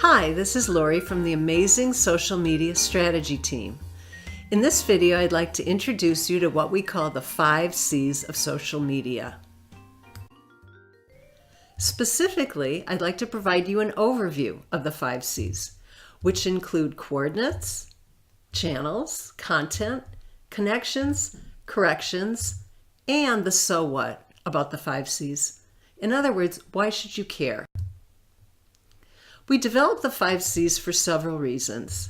Hi, this is Lori from the Amazing Social Media Strategy team. In this video, I'd like to introduce you to what we call the 5 C's of social media. Specifically, I'd like to provide you an overview of the 5 C's, which include coordinates, channels, content, connections, corrections, and the so what about the 5 C's. In other words, why should you care? We developed the 5 C's for several reasons.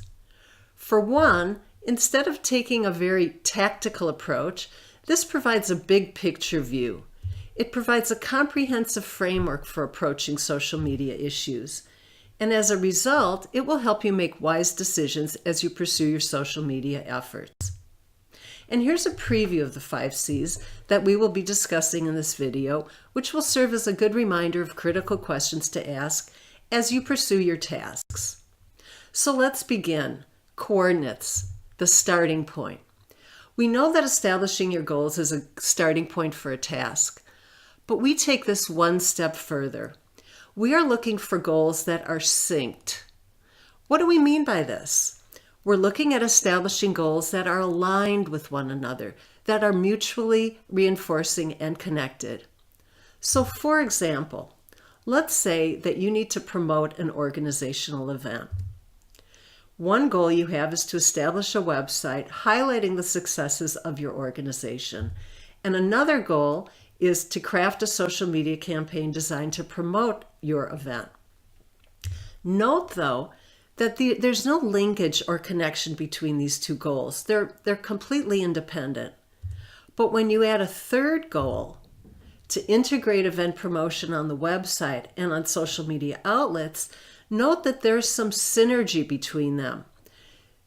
For one, instead of taking a very tactical approach, this provides a big picture view. It provides a comprehensive framework for approaching social media issues. And as a result, it will help you make wise decisions as you pursue your social media efforts. And here's a preview of the 5 C's that we will be discussing in this video, which will serve as a good reminder of critical questions to ask as you pursue your tasks. So let's begin. Coordinates, the starting point. We know that establishing your goals is a starting point for a task, but we take this one step further. We are looking for goals that are synced. What do we mean by this? We're looking at establishing goals that are aligned with one another, that are mutually reinforcing and connected. So for example, let's say that you need to promote an organizational event. One goal you have is to establish a website highlighting the successes of your organization. And another goal is to craft a social media campaign designed to promote your event. Note, though, that there's no linkage or connection between these two goals. They're completely independent. But when you add a third goal, to integrate event promotion on the website and on social media outlets, note that there's some synergy between them.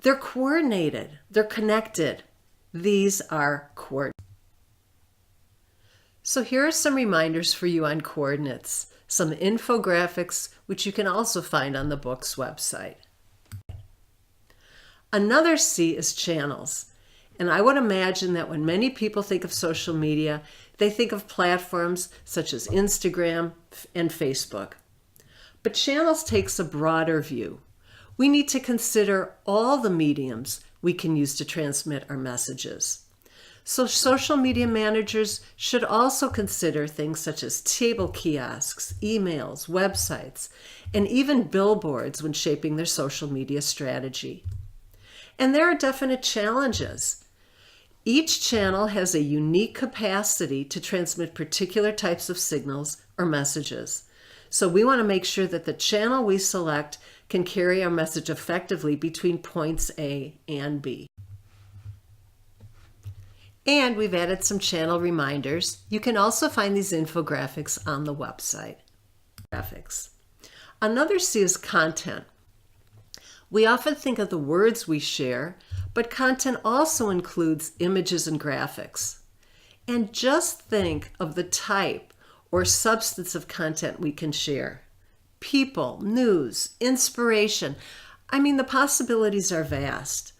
They're coordinated, they're connected. These are coordinates. So here are some reminders for you on coordinates, some infographics, which you can also find on the book's website. Another C is channels. And I would imagine that when many people think of social media, they think of platforms such as Instagram and Facebook. But channels takes a broader view. We need to consider all the mediums we can use to transmit our messages. So social media managers should also consider things such as table kiosks, emails, websites, and even billboards when shaping their social media strategy. And there are definite challenges. Each channel has a unique capacity to transmit particular types of signals or messages. So we want to make sure that the channel we select can carry our message effectively between points A and B. And we've added some channel reminders. You can also find these infographics on the website. Another C is content. We often think of the words we share, but content also includes images and graphics. And just think of the type or substance of content we can share. People, news, inspiration. I mean, the possibilities are vast.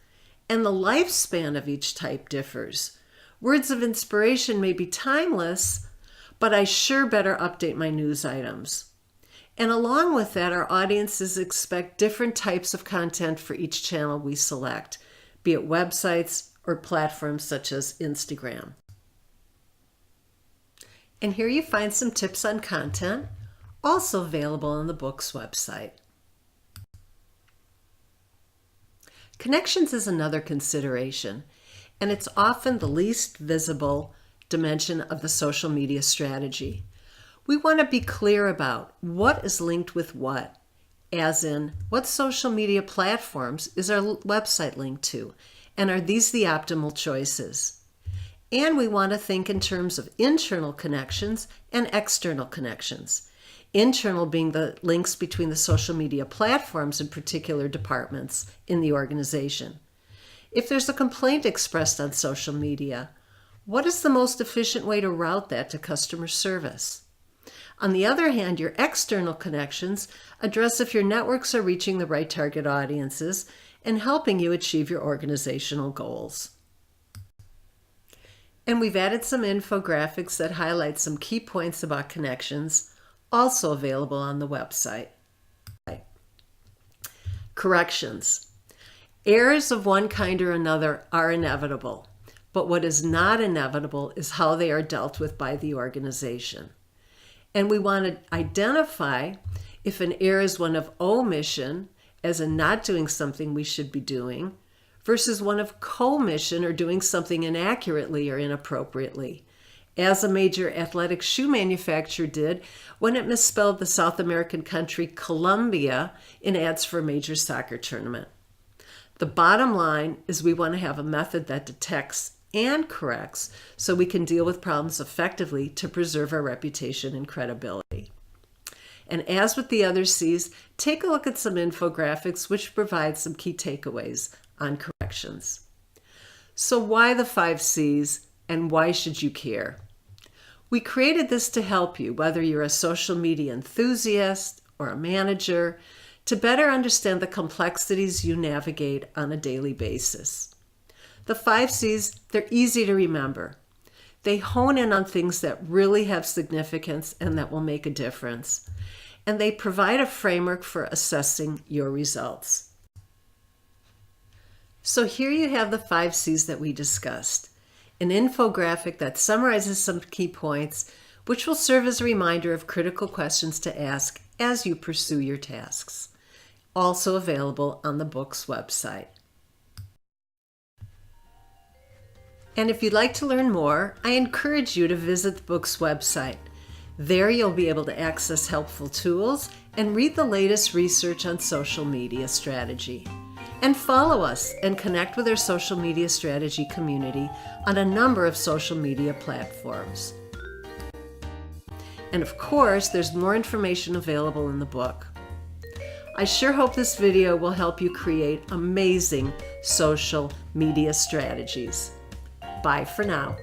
And the lifespan of each type differs. Words of inspiration may be timeless, but I sure better update my news items. And along with that, our audiences expect different types of content for each channel we select, be it websites or platforms such as Instagram. And here you find some tips on content, also available on the book's website. Connections is another consideration, and it's often the least visible dimension of the social media strategy. We want to be clear about what is linked with what, as in what social media platforms is our website linked to, and are these the optimal choices? And we want to think in terms of internal connections and external connections. Internal being the links between the social media platforms and particular departments in the organization. If there's a complaint expressed on social media, what is the most efficient way to route that to customer service? On the other hand, your external connections address if your networks are reaching the right target audiences and helping you achieve your organizational goals. And we've added some infographics that highlight some key points about connections, also available on the website. Corrections. Errors of one kind or another are inevitable, but what is not inevitable is how they are dealt with by the organization. And we want to identify if an error is one of omission, as in not doing something we should be doing, versus one of commission, or doing something inaccurately or inappropriately, as a major athletic shoe manufacturer did when it misspelled the South American country Colombia in ads for a major soccer tournament. The bottom line is we want to have a method that detects and corrects so we can deal with problems effectively to preserve our reputation and credibility. And as with the other C's, take a look at some infographics which provide some key takeaways on corrections. So why the 5 C's and why should you care? We created this to help you, whether you're a social media enthusiast or a manager, to better understand the complexities you navigate on a daily basis. The 5 C's, they're easy to remember. They hone in on things that really have significance and that will make a difference. And they provide a framework for assessing your results. So here you have the 5 C's that we discussed, an infographic that summarizes some key points, which will serve as a reminder of critical questions to ask as you pursue your tasks. Also available on the book's website. And if you'd like to learn more, I encourage you to visit the book's website. There you'll be able to access helpful tools and read the latest research on social media strategy. And follow us and connect with our social media strategy community on a number of social media platforms. And of course, there's more information available in the book. I sure hope this video will help you create amazing social media strategies. Bye for now.